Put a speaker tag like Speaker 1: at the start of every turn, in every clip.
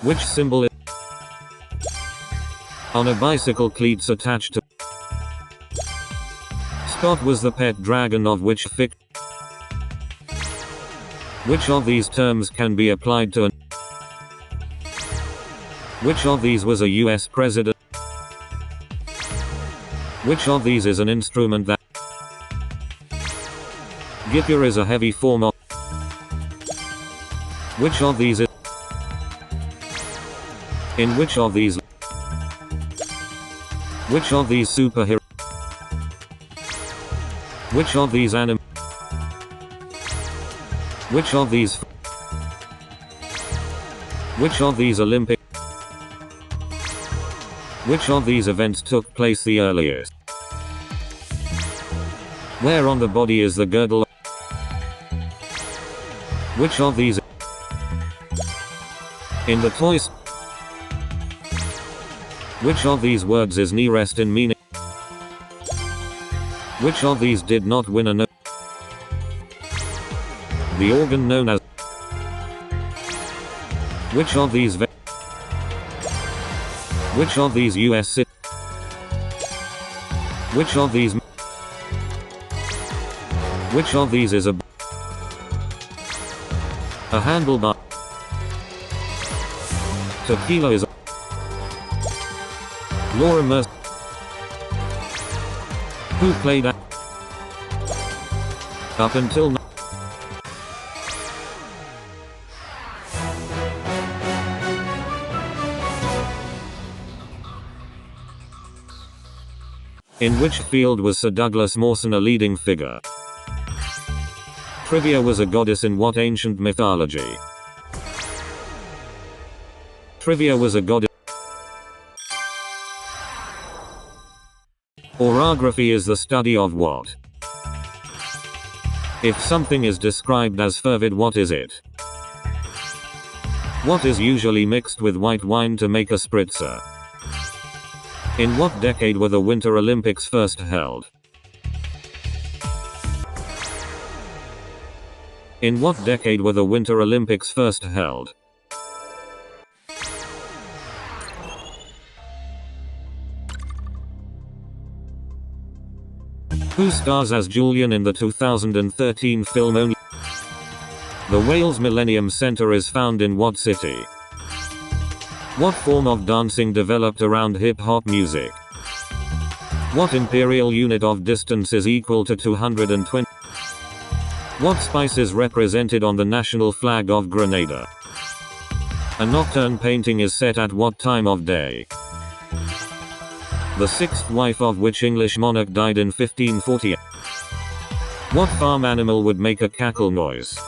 Speaker 1: Which symbol is on a bicycle cleats attached to? Scott was the pet dragon of which fic? Which of these terms can be applied to an? Which of these was a US president? Which of these is an instrument that? Guitar is a heavy form of. Which of these is? In which of these? Which of these superhero? Which of these anime? Which of these? Which of these Olympic? Which of these events took place the earliest? Where on the body is the girdle? Which of these? In the toys? Which of these words is nearest in meaning? Which of these did not win a no? The organ known as? Which of these? Which of these US? Which of these? Which of these is a handlebar? Tequila is. Laura Mercer. Who played at? Up until now. In which field was Sir Douglas Mawson a leading figure? Trivia was a goddess in what ancient mythology? Trivia was a goddess. Orography is the study of what? If something is described as fervid, what is it? What is usually mixed with white wine to make a spritzer? In what decade were the Winter Olympics first held? In what decade were the Winter Olympics first held? Who stars as Julian in the 2013 film Only? The Wales Millennium Centre is found in what city? What form of dancing developed around hip-hop music? What imperial unit of distance is equal to 220? What spice is represented on the national flag of Grenada? A nocturne painting is set at what time of day? The sixth wife of which English monarch died in 1548? What farm animal would make a cackle noise?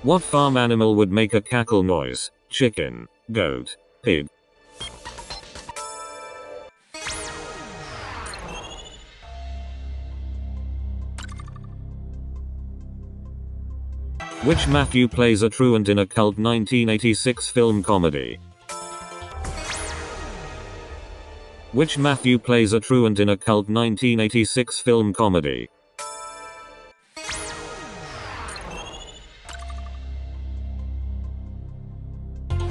Speaker 1: What farm animal would make a cackle noise? Chicken, goat, pig. Which Matthew plays a truant in a cult 1986 film comedy? Which Matthew plays a truant in a cult 1986 film comedy?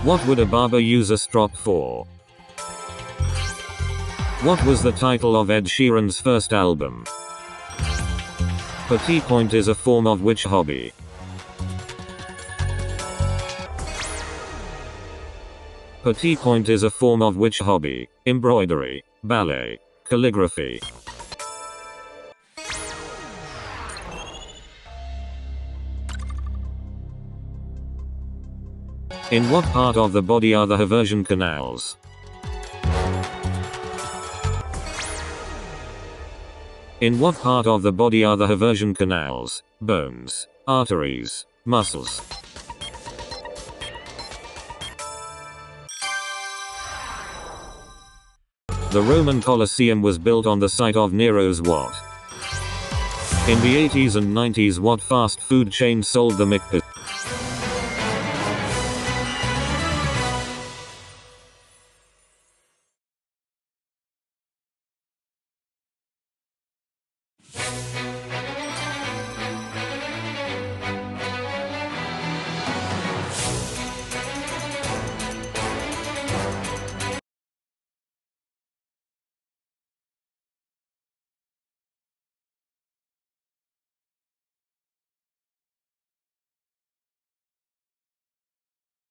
Speaker 1: What would a barber use a strop for? What was the title of Ed Sheeran's first album? Petit point is a form of which hobby? Petit point is a form of which hobby? Embroidery, ballet, calligraphy. In what part of the body are the Haversian canals? In what part of the body are the Haversian canals? Bones, arteries, muscles. The Roman Colosseum was built on the site of Nero's what? In the 80s and 90s, what fast food chain sold the McPizzas?